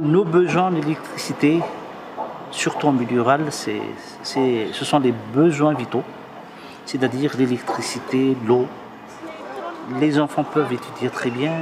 nos besoins d'électricité, surtout en milieu rural, ce sont des besoins vitaux, c'est-à-dire l'électricité, l'eau. Les enfants peuvent étudier très bien,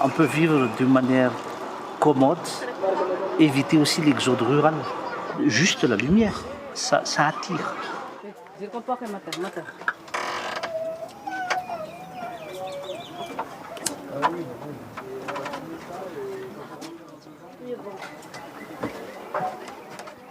on peut vivre d'une manière commode, éviter aussi l'exode rural. Juste la lumière, ça attire.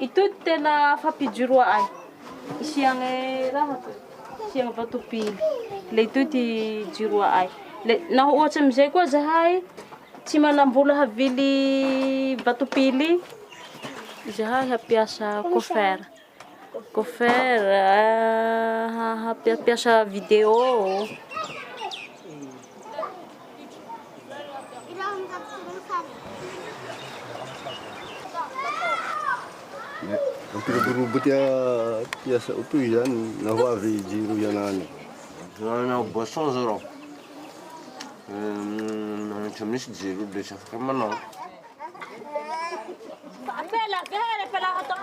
Ito tena fapijuroa ay. Siyang raha to. Siyang vatupili. Le ito ti juroa ay. Le nahuotra amizay koa zahay tsy manambola havily vatupili. Zahay hapiasa kofera. Kofera, hapiasa video. Ang pinagurubot ya sa uto yan, nahuwavi jiro yan ano. Ano boson zero. Chamis jiro de sa kamano. Pela, gana pela ato.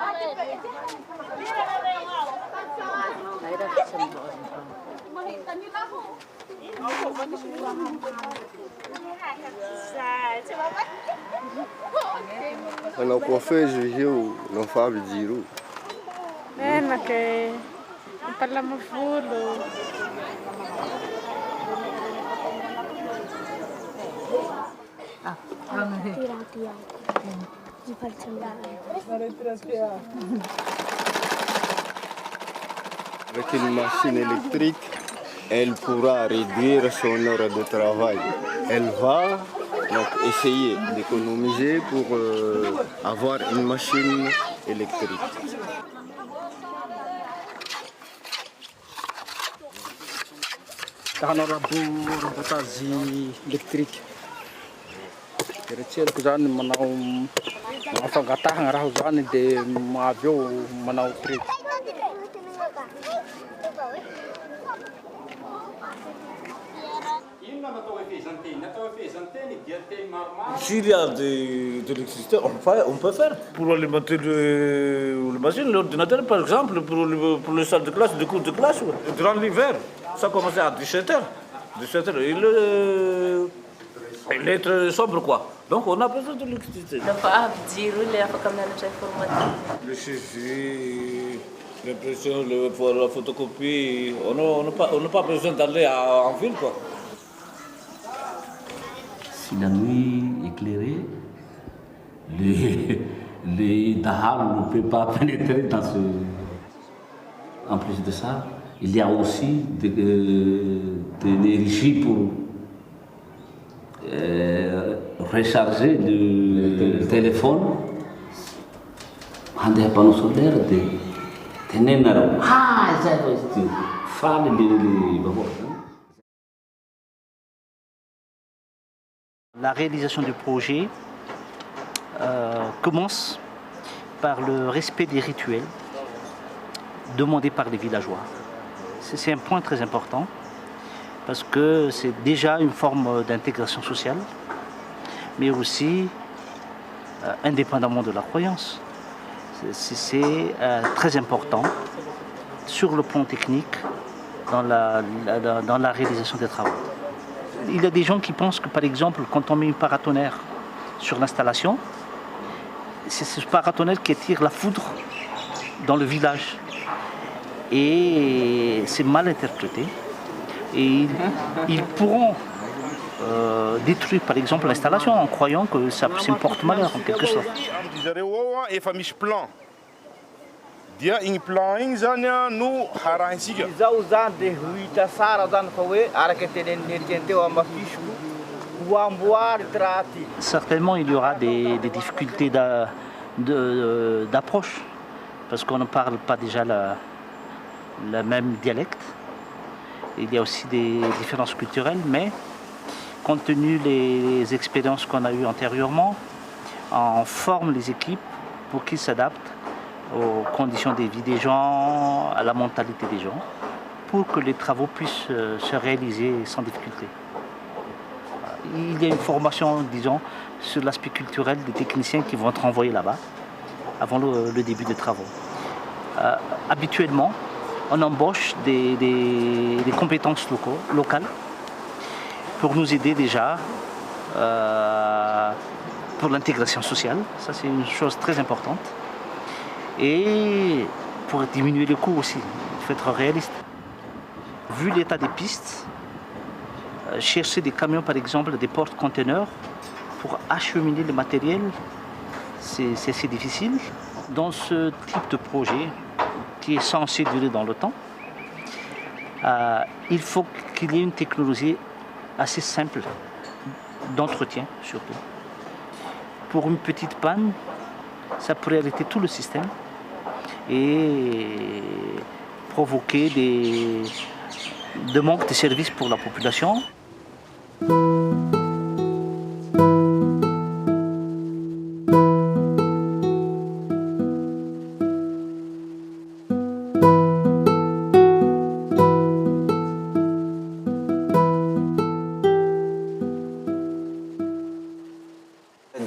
Ano ko fez eu não faz jiro. Na que pala mo fulo. Avec une machine électrique, elle pourra réduire son heure de travail. Elle va donc essayer d'économiser pour avoir une machine électrique. Hanao rabotazy électrique. Eritseriko zany manao fangatahana raha zany dia avy eo manao prix. S'il y a de l'électricité, on peut faire. Pour alimenter le machine, l'ordinateur par exemple, pour les salles de classe, les cours de classe. Durant l'hiver, ça commence à 17h. 17h, il est très sobre quoi. Donc on a besoin de l'électricité. Le suivi, l'impression, pour la photocopie, on n'a pas besoin d'aller en ville quoi. Si la nuit éclairée, les dahal ne peuvent pas pénétrer dans ce... En plus de ça, il y a aussi de l'énergie pour recharger le téléphone. On a des panneaux solaires, des nénards. Ah, ça va être... Fallait les... La réalisation du projet commence par le respect des rituels demandés par les villageois. C'est un point très important parce que c'est déjà une forme d'intégration sociale, mais aussi indépendamment de la croyance. C'est très important sur le plan technique dans la réalisation des travaux. Il y a des gens qui pensent que, par exemple, quand on met une paratonnerre sur l'installation, c'est ce paratonnerre qui attire la foudre dans le village. Et c'est mal interprété. Et ils pourront détruire, par exemple, l'installation en croyant que ça porte malheur, en quelque sorte. Dia igny plan igny zany no harahintsika. Izao zany dia hita sara zany fa hoe araka teneniny teo amafisoko ho amboary ty raha ty. Certainement, il y aura des difficultés d'approche parce qu'on ne parle pas déjà le même dialecte. Il y a aussi des différences culturelles, mais compte tenu des expériences qu'on a eues antérieurement, on forme les équipes pour qu'ils s'adaptent aux conditions de vie des gens, à la mentalité des gens, pour que les travaux puissent se réaliser sans difficulté. il y a une formation, disons, sur l'aspect culturel des techniciens qui vont être envoyés là-bas avant le début des travaux. Habituellement, on embauche des compétences locales pour nous aider déjà pour l'intégration sociale. Ça, c'est une chose très importante. Et pour diminuer les coûts aussi, il faut être réaliste. Vu l'état des pistes, chercher des camions, par exemple, des porte-conteneurs pour acheminer le matériel, c'est assez difficile. Dans ce type de projet, qui est censé durer dans le temps, il faut qu'il y ait une technologie assez simple, d'entretien surtout. Pour une petite panne, ça pourrait arrêter tout le système et provoquer des manques de services pour la population.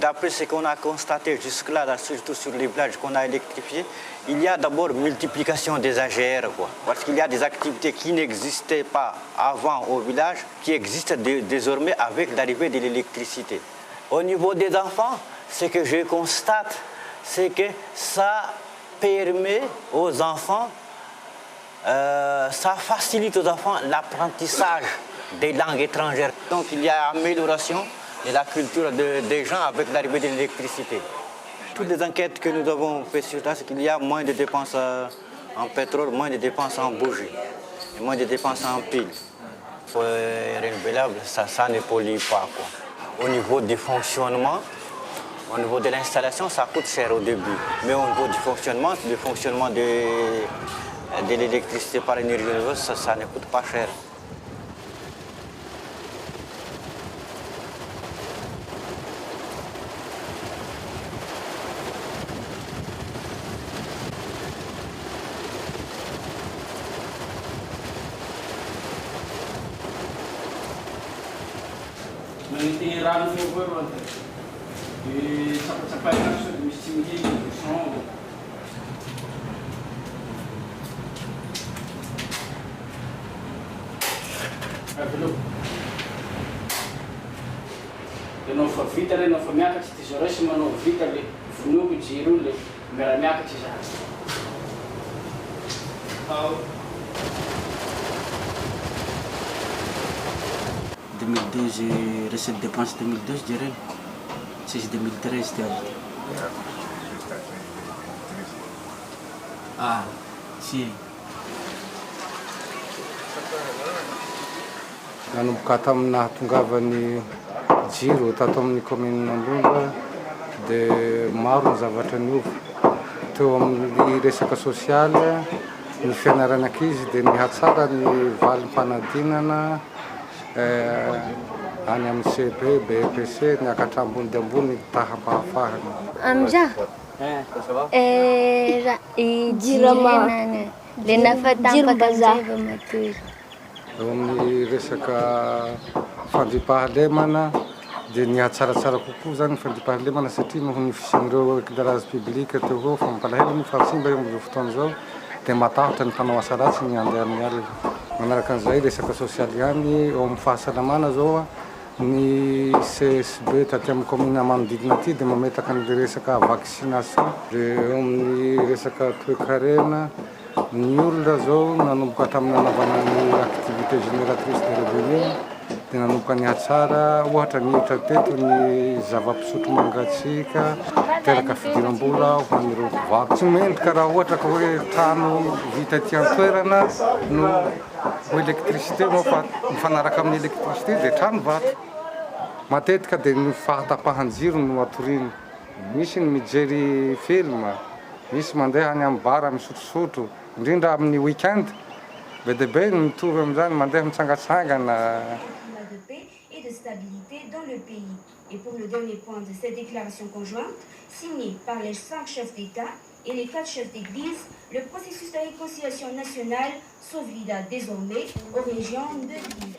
D'après ce qu'on a constaté jusque-là, surtout sur les villages qu'on a électrifiés, il y a d'abord multiplication des AGR, parce qu'il y a des activités qui n'existaient pas avant au village, qui existent désormais avec l'arrivée de l'électricité. Au niveau des enfants, ce que je constate, c'est que ça permet aux enfants, ça facilite aux enfants l'apprentissage des langues étrangères. Donc il y a amélioration de la culture des gens avec l'arrivée de l'électricité. Toutes les enquêtes que nous avons faites sur ça, c'est qu'il y a moins de dépenses en pétrole, moins de dépenses en bougies, et moins de dépenses en piles. Pour les renouvelables, ça ne pollue pas, quoi. Au niveau du fonctionnement, au niveau de l'installation, ça coûte cher au début. Mais au niveau du fonctionnement de l'électricité par énergie renouvelable, ça ne coûte pas cher. Nanti rano over di sampai langsung di sini sono belum non fa vita le non fa miakatsy ty zao resy manao vita le vonoko jiro le miara miakatsy zany. 2002, j'ai reçu de dépenses 2002, je dirais. C'est 2013, c'était habité. Ah, si. Nanomboka tamin'ny nahatongavany jiro tato amin'ny commune Ambonga dia maro ny zavatra niova. Teo amin'ny resaka sosialy, ny fianarana ankizy dia nihatsara ny valim-panadinana any amin'ny CP, BEPC, niakatra ambony dia ambony taham-pahafahana. Amja jirama le nafatampanjava matory. Eo amin'ny resaka fandriampahalemana dia nihatsaratsara kokoa zany ny fandriampahalemana satria noho ny fisian'ireo éclairage public teo ho fa mampalahelo ny fahasimba eo amin'izao fotoana izao dia matahotra ny mpanao asa ratsy ny andeha amin'ny alina. Manaraka an'izay resaka sosialy ihany eo amin'ny fahasalamana zao ny CSB taty amin'ny commune manodidina aty dia mametaka ny resaka vaccination. Dia eo amin'ny resaka toe-karena ny olona zao nanomboka tamin'ny nanaovana ny activité génératrice de revenu dia nanomboka nihatsara ohatra nihitra teto ny zava-pisotro mangatsika teraka fidiram-bola ho an'ireo mpivady. Tsy mendrika raha ohatra ka hoe trano vita ty an-toerana no ho électricité moa fa mifanaraka amin'ny électricité dia trano vato. Matetika dia ny fahatapahan-jiro no atoriany. Misy ny mijery film, misy mandeha any amin'ny bara misotrosotro, indrindra amin'ny week-end. Be dia be ny mitovy amin'izany mandeha mitsangatsangana. Et de stabilité dans le pays. Et pour le dernier point de cette déclaration conjointe, signée par les 5 chefs d'État et les 4 chefs d'Église, le processus de réconciliation nationale s'ouvre désormais aux régions de l'île.